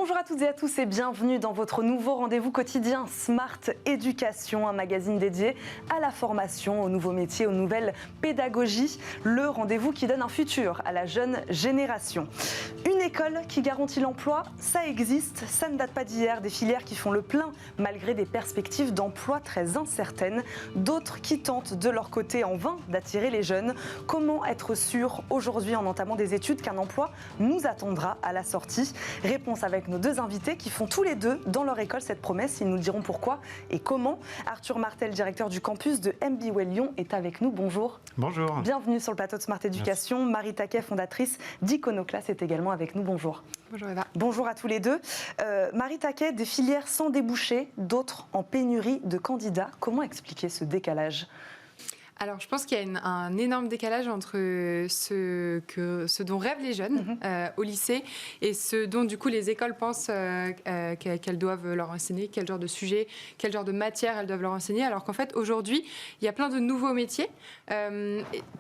Bonjour à toutes et à tous et bienvenue dans votre nouveau rendez-vous quotidien Smart Éducation, un magazine dédié à la formation, aux nouveaux métiers, aux nouvelles pédagogies. Le rendez-vous qui donne un futur à la jeune génération. Une école qui garantit l'emploi, ça existe, ça ne date pas d'hier. Des filières qui font le plein malgré des perspectives d'emploi très incertaines. D'autres qui tentent de leur côté en vain d'attirer les jeunes. Comment être sûr aujourd'hui en entamant des études qu'un emploi nous attendra à la sortie? Réponse avec nos deux invités qui font tous les deux dans leur école cette promesse. Ils nous diront pourquoi et comment. Arthur Martel, directeur du campus de MBWay Lyon, est avec nous. Bonjour. Bonjour. Bienvenue sur le plateau de Smart Éducation. Merci. Marie Taquet, fondatrice d'Iconoclast, est également avec nous. Bonjour. Bonjour Eva. Bonjour à tous les deux. Marie Taquet, des filières sans débouchés, d'autres en pénurie de candidats. Comment expliquer ce décalage ? Alors, je pense qu'il y a un énorme décalage entre ce dont rêvent les jeunes au lycée et ce dont, du coup, les écoles pensent qu'elles doivent leur enseigner, quel genre de sujet, quel genre de matière elles doivent leur enseigner. Alors qu'en fait, aujourd'hui, il y a plein de nouveaux métiers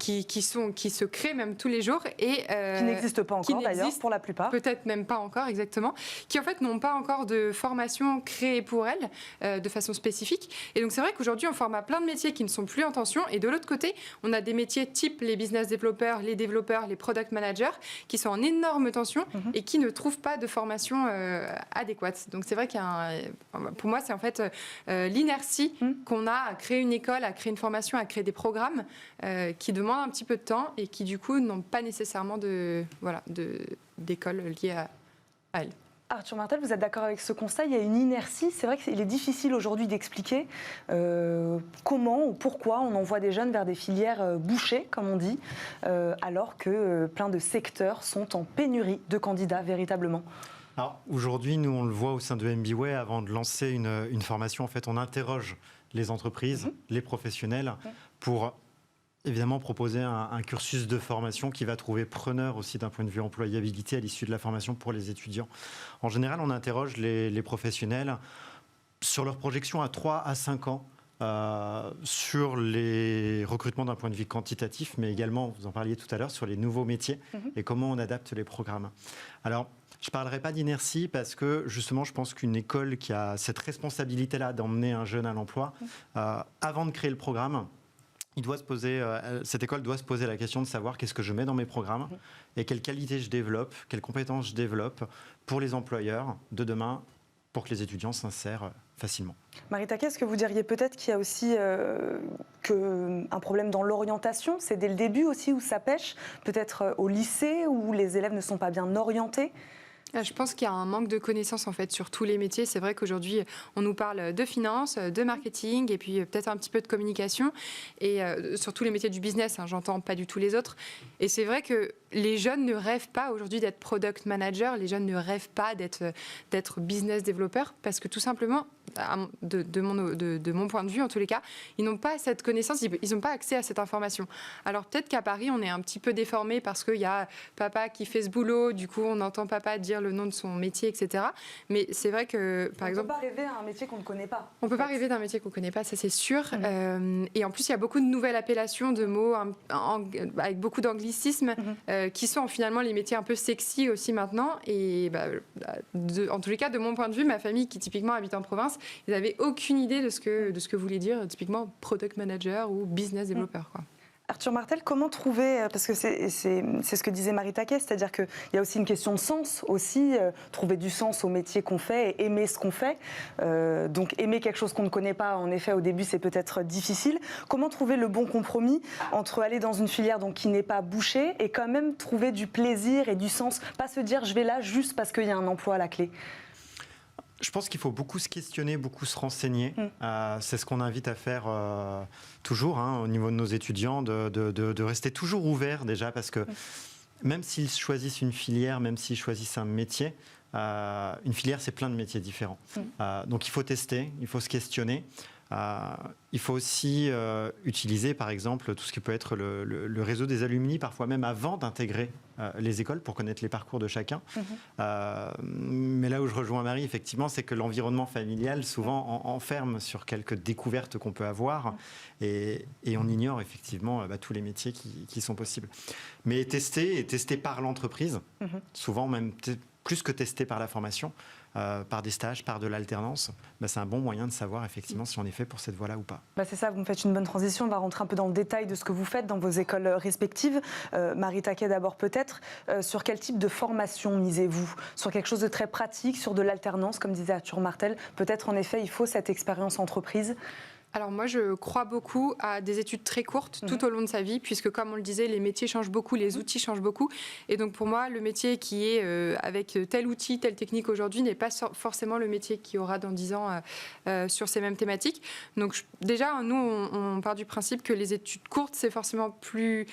qui se créent même tous les jours et qui n'existent pas encore, d'ailleurs, pour la plupart. Peut-être même pas encore, exactement. Qui, en fait, n'ont pas encore de formation créée pour elles de façon spécifique. Et donc, c'est vrai qu'aujourd'hui, on forme à plein de métiers qui ne sont plus en tension. Et de l'autre côté, on a des métiers type les business développeurs, les développeurs, les product managers qui sont en énorme tension et qui ne trouvent pas de formation adéquate. Donc c'est vrai pour moi, c'est en fait l'inertie qu'on a à créer une école, à créer une formation, à créer des programmes qui demandent un petit peu de temps et qui du coup n'ont pas nécessairement d'école liée à elles. Arthur Martel, vous êtes d'accord avec ce constat? Il y a une inertie. C'est vrai qu'il est difficile aujourd'hui d'expliquer comment ou pourquoi on envoie des jeunes vers des filières bouchées, comme on dit, alors que plein de secteurs sont en pénurie de candidats, véritablement. Alors aujourd'hui, nous on le voit au sein de MBWay, avant de lancer une formation, en fait, on interroge les entreprises, les professionnels, pour évidemment proposer un cursus de formation qui va trouver preneur aussi d'un point de vue employabilité à l'issue de la formation pour les étudiants. En général, on interroge les professionnels sur leur projection à 3 à 5 ans sur les recrutements d'un point de vue quantitatif, mais également, vous en parliez tout à l'heure, sur les nouveaux métiers et comment on adapte les programmes. Alors, je ne parlerai pas d'inertie parce que justement, je pense qu'une école qui a cette responsabilité-là d'emmener un jeune à l'emploi, avant de créer le programme, cette école doit se poser la question de savoir qu'est-ce que je mets dans mes programmes et quelles qualités je développe, quelles compétences je développe pour les employeurs de demain, pour que les étudiants s'insèrent facilement. Marie Taquet, est-ce que vous diriez peut-être qu'il y a aussi un problème dans l'orientation? C'est dès le début aussi où ça pêche, peut-être au lycée où les élèves ne sont pas bien orientés? Je pense qu'il y a un manque de connaissances en fait sur tous les métiers. C'est vrai qu'aujourd'hui, on nous parle de finance, de marketing et puis peut-être un petit peu de communication et sur tous les métiers du business, j'entends pas du tout les autres. Et c'est vrai que les jeunes ne rêvent pas aujourd'hui d'être product manager, les jeunes ne rêvent pas d'être business développeur parce que tout simplement, de mon point de vue en tous les cas, ils n'ont pas cette connaissance, ils n'ont pas accès à cette information. Alors peut-être qu'à Paris, on est un petit peu déformé parce qu'il y a papa qui fait ce boulot, du coup on entend papa dire le nom de son métier, etc. Mais c'est vrai que, par exemple... On ne peut pas rêver à un métier qu'on ne connaît pas. On ne peut pas rêver d'un métier qu'on ne connaît pas, ça c'est sûr. Et en plus, il y a beaucoup de nouvelles appellations de mots avec beaucoup d'anglicismes qui sont finalement les métiers un peu sexy aussi maintenant. Et en tous les cas, de mon point de vue, ma famille qui typiquement habite en province, ils n'avaient aucune idée de ce que voulait dire typiquement product manager ou business developer, quoi. Arthur Martel, comment trouver, parce que c'est ce que disait Marie Taquet, c'est-à-dire qu'il y a aussi une question de sens, aussi, trouver du sens au métier qu'on fait et aimer ce qu'on fait. Donc aimer quelque chose qu'on ne connaît pas, en effet, au début, c'est peut-être difficile. Comment trouver le bon compromis entre aller dans une filière donc, qui n'est pas bouchée et quand même trouver du plaisir et du sens, pas se dire je vais là juste parce qu'il y a un emploi à la clé? Je pense qu'il faut beaucoup se questionner, beaucoup se renseigner. C'est ce qu'on invite à faire toujours au niveau de nos étudiants, de rester toujours ouverts déjà, parce que même s'ils choisissent une filière, même s'ils choisissent un métier, une filière, c'est plein de métiers différents. Donc il faut tester, il faut se questionner. Il faut aussi utiliser, par exemple, tout ce qui peut être le réseau des alumni, parfois même avant d'intégrer les écoles, pour connaître les parcours de chacun. Mais là où je rejoins Marie, effectivement, c'est que l'environnement familial, souvent, enferme sur quelques découvertes qu'on peut avoir, et on ignore, effectivement, tous les métiers qui sont possibles. Mais tester, et tester par l'entreprise, souvent même plus que testé par la formation, par des stages, par de l'alternance, c'est un bon moyen de savoir effectivement si on est fait pour cette voie-là ou pas. C'est ça, vous me faites une bonne transition. On va rentrer un peu dans le détail de ce que vous faites dans vos écoles respectives. Marie Taquet d'abord peut-être. Sur quel type de formation misez-vous? Sur quelque chose de très pratique, sur de l'alternance, comme disait Arthur Martel? Peut-être en effet il faut cette expérience entreprise. Alors moi, je crois beaucoup à des études très courtes tout au long de sa vie, puisque comme on le disait, les métiers changent beaucoup, les outils changent beaucoup. Et donc pour moi, le métier qui est avec tel outil, telle technique aujourd'hui n'est pas forcément le métier qui aura dans 10 ans sur ces mêmes thématiques. Donc déjà, nous, on part du principe que les études courtes, c'est forcément plus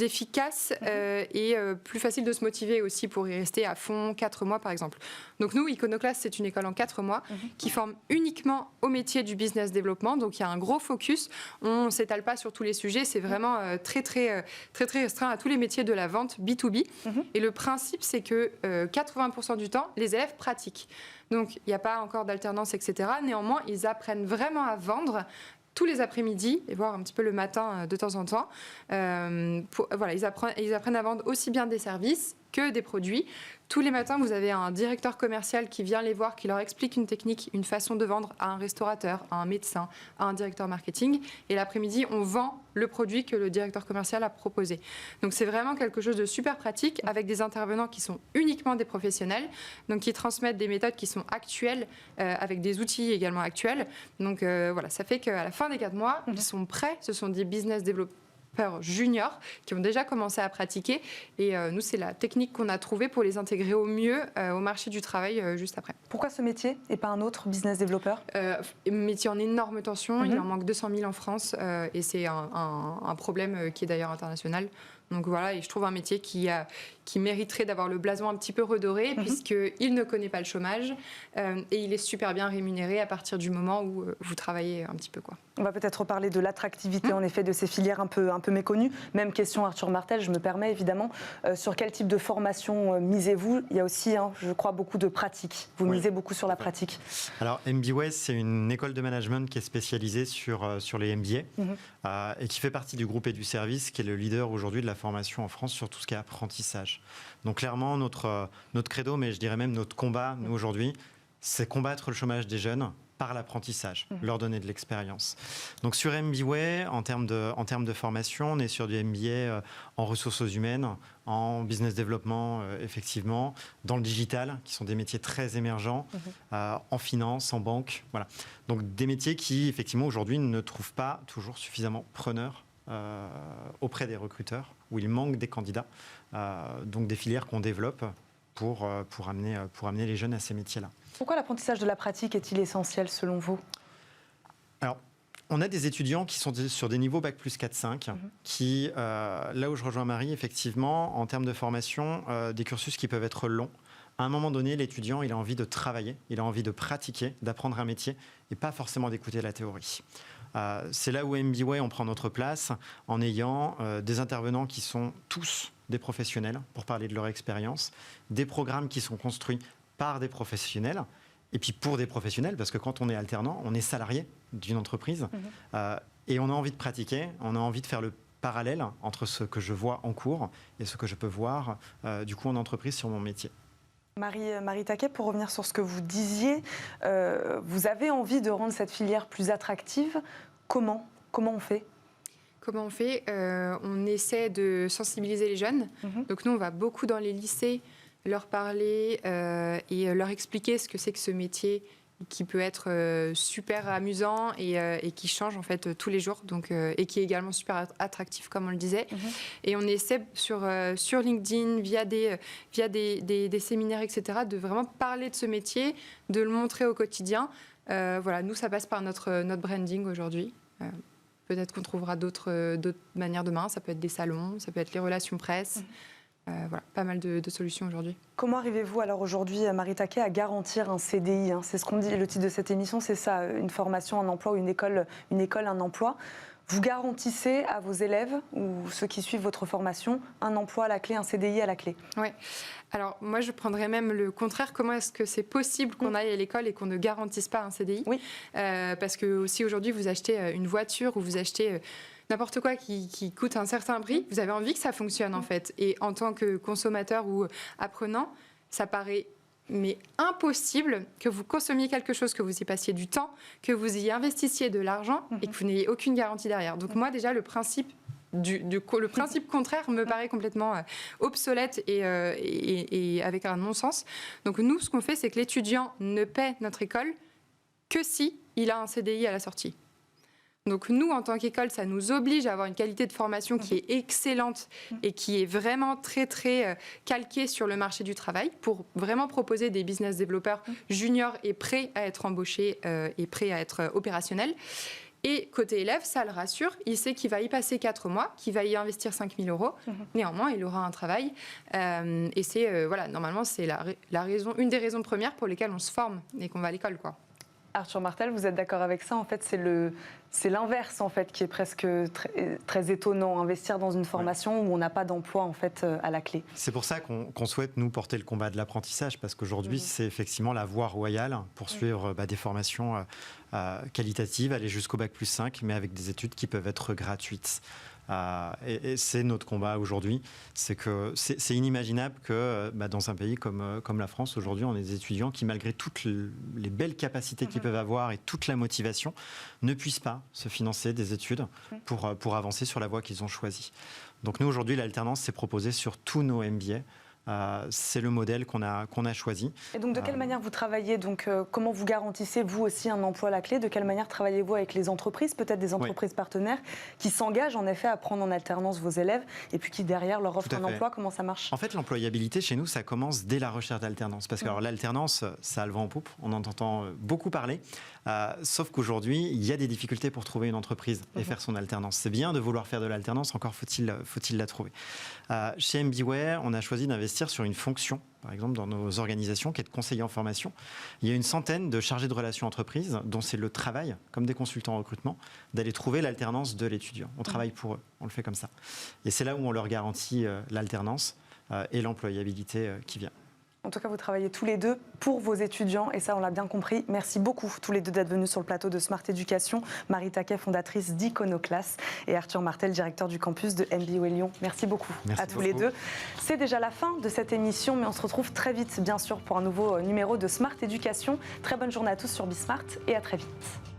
efficace et plus facile de se motiver aussi pour y rester à fond 4 mois par exemple. Donc nous, Iconoclast, c'est une école en 4 mois qui forme uniquement au métier du business développement. Donc il y a un gros focus. On ne s'étale pas sur tous les sujets. C'est vraiment très restreint à tous les métiers de la vente B2B. Et le principe, c'est que 80% du temps, les élèves pratiquent. Donc il n'y a pas encore d'alternance, etc. Néanmoins, ils apprennent vraiment à vendre tous les après-midi, et voire un petit peu le matin de temps en temps. Ils apprennent à vendre aussi bien des services que des produits. Tous les matins, vous avez un directeur commercial qui vient les voir, qui leur explique une technique, une façon de vendre à un restaurateur, à un médecin, à un directeur marketing. Et l'après-midi, on vend le produit que le directeur commercial a proposé. Donc c'est vraiment quelque chose de super pratique avec des intervenants qui sont uniquement des professionnels, donc qui transmettent des méthodes qui sont actuelles avec des outils également actuels. Donc ça fait qu'à la fin des 4 mois, ils sont prêts. Ce sont des business développeurs juniors qui ont déjà commencé à pratiquer et nous c'est la technique qu'on a trouvée pour les intégrer au mieux au marché du travail juste après. Pourquoi ce métier et pas un autre business développeur? Métier en énorme tension, il en manque 200 000 en France et c'est un problème qui est d'ailleurs international. Donc voilà, et je trouve un métier qui mériterait d'avoir le blason un petit peu redoré, puisqu'il ne connaît pas le chômage et il est super bien rémunéré à partir du moment où vous travaillez un petit peu, quoi. On va peut-être parler de l'attractivité en effet de ces filières un peu méconnues. Même question Arthur Martel, je me permets évidemment. Sur quel type de formation misez-vous? Il y a aussi, je crois, beaucoup de pratique. Vous misez beaucoup sur la pratique. Alors MBWay, c'est une école de management qui est spécialisée sur les MBA et qui fait partie du groupe EduService, qui est le leader aujourd'hui de la formation en France sur tout ce qui est apprentissage. Donc clairement, notre credo, mais je dirais même notre combat, nous aujourd'hui, c'est combattre le chômage des jeunes par l'apprentissage, leur donner de l'expérience. Donc sur MBWay, en termes de formation, on est sur du MBA en ressources humaines, en business développement, effectivement, dans le digital, qui sont des métiers très émergents, en finance, en banque. Voilà. Donc des métiers qui, effectivement, aujourd'hui, ne trouvent pas toujours suffisamment preneurs auprès des recruteurs, où il manque des candidats. Donc des filières qu'on développe pour amener les jeunes à ces métiers-là. Pourquoi l'apprentissage de la pratique est-il essentiel selon vous? Alors, on a des étudiants qui sont sur des niveaux Bac plus 4-5, qui, là où je rejoins Marie, effectivement, en termes de formation, des cursus qui peuvent être longs. À un moment donné, l'étudiant, il a envie de travailler, il a envie de pratiquer, d'apprendre un métier, et pas forcément d'écouter la théorie. C'est là où MBWay, on prend notre place, en ayant des intervenants qui sont tous des professionnels, pour parler de leur expérience, des programmes qui sont construits par des professionnels, et puis pour des professionnels, parce que quand on est alternant, on est salarié d'une entreprise, et on a envie de pratiquer, on a envie de faire le parallèle entre ce que je vois en cours et ce que je peux voir du coup en entreprise sur mon métier. Marie Taquet, pour revenir sur ce que vous disiez, vous avez envie de rendre cette filière plus attractive. Comment on fait? Comment on fait? On essaie de sensibiliser les jeunes. Donc nous, on va beaucoup dans les lycées leur parler et leur expliquer ce que c'est que ce métier qui peut être super amusant et qui change en fait tous les jours, donc, et qui est également super attractif comme on le disait. Et on essaie sur LinkedIn, via des séminaires, etc., de vraiment parler de ce métier, de le montrer au quotidien. Voilà, nous, ça passe par notre branding aujourd'hui. Peut-être qu'on trouvera d'autres manières demain. Ça peut être des salons, ça peut être les relations presse. Voilà, pas mal de solutions aujourd'hui. Comment arrivez-vous alors aujourd'hui, Marie Taquet, à garantir un CDI? C'est ce qu'on dit, le titre de cette émission, c'est ça, une formation, un emploi ou une école, un emploi. Vous garantissez à vos élèves ou ceux qui suivent votre formation un emploi à la clé, un CDI à la clé? Oui. Alors moi, je prendrais même le contraire. Comment est-ce que c'est possible qu'on aille à l'école et qu'on ne garantisse pas un CDI? Oui. Parce que si aujourd'hui vous achetez une voiture ou vous achetez n'importe quoi qui coûte un certain prix, vous avez envie que ça fonctionne en fait. Et en tant que consommateur ou apprenant, ça paraît mais impossible que vous consommiez quelque chose, que vous y passiez du temps, que vous y investissiez de l'argent et que vous n'ayez aucune garantie derrière. Donc moi déjà le principe contraire me paraît complètement obsolète et avec un non-sens. Donc nous ce qu'on fait c'est que l'étudiant ne paie notre école que si il a un CDI à la sortie. Donc nous, en tant qu'école, ça nous oblige à avoir une qualité de formation qui est excellente et qui est vraiment très, très calquée sur le marché du travail pour vraiment proposer des business développeurs juniors et prêts à être embauchés et prêts à être opérationnels. Et côté élève, ça le rassure. Il sait qu'il va y passer 4 mois, qu'il va y investir 5 000 €. Néanmoins, il aura un travail. Et c'est, normalement, c'est une des raisons premières pour lesquelles on se forme et qu'on va à l'école, quoi. Arthur Martel, vous êtes d'accord avec ça? En fait, c'est l'inverse en fait qui est presque très étonnant. Investir dans une formation où on n'a pas d'emploi en fait à la clé. C'est pour ça qu'on souhaite nous porter le combat de l'apprentissage parce qu'aujourd'hui c'est effectivement la voie royale pour suivre des formations qualitatives, aller jusqu'au bac+5, mais avec des études qui peuvent être gratuites. Et c'est notre combat aujourd'hui. C'est que c'est inimaginable que dans un pays comme la France, aujourd'hui, on ait des étudiants qui, malgré toutes les belles capacités qu'ils peuvent avoir et toute la motivation, ne puissent pas se financer des études pour avancer sur la voie qu'ils ont choisie. Donc nous, aujourd'hui, l'alternance s'est proposée sur tous nos MBA. C'est le modèle qu'on a choisi. Et donc de quelle manière vous travaillez comment vous garantissez vous aussi un emploi à la clé? De quelle manière travaillez-vous avec les entreprises, peut-être des entreprises partenaires qui s'engagent en effet à prendre en alternance vos élèves et puis qui derrière leur offrent un emploi? Comment ça marche? En fait, l'employabilité chez nous, ça commence dès la recherche d'alternance. Parce que alors, l'alternance, ça a le vent en poupe, on en entend beaucoup parler. Sauf qu'aujourd'hui, il y a des difficultés pour trouver une entreprise et faire son alternance. C'est bien de vouloir faire de l'alternance, encore faut-il la trouver. Chez MBWare, on a choisi d'investir sur une fonction, par exemple dans nos organisations, qui est de conseiller en formation. Il y a une centaine de chargés de relations entreprises dont c'est le travail, comme des consultants en recrutement, d'aller trouver l'alternance de l'étudiant. On travaille pour eux, on le fait comme ça. Et c'est là où on leur garantit l'alternance et l'employabilité qui vient. En tout cas, vous travaillez tous les deux pour vos étudiants et ça, on l'a bien compris. Merci beaucoup tous les deux d'être venus sur le plateau de Smart Education. Marie Taquet, fondatrice d'Iconoclass et Arthur Martel, directeur du campus de MBWay Lyon. Merci beaucoup à tous les deux. C'est déjà la fin de cette émission, mais on se retrouve très vite, bien sûr, pour un nouveau numéro de Smart Education. Très bonne journée à tous sur Bismart et à très vite.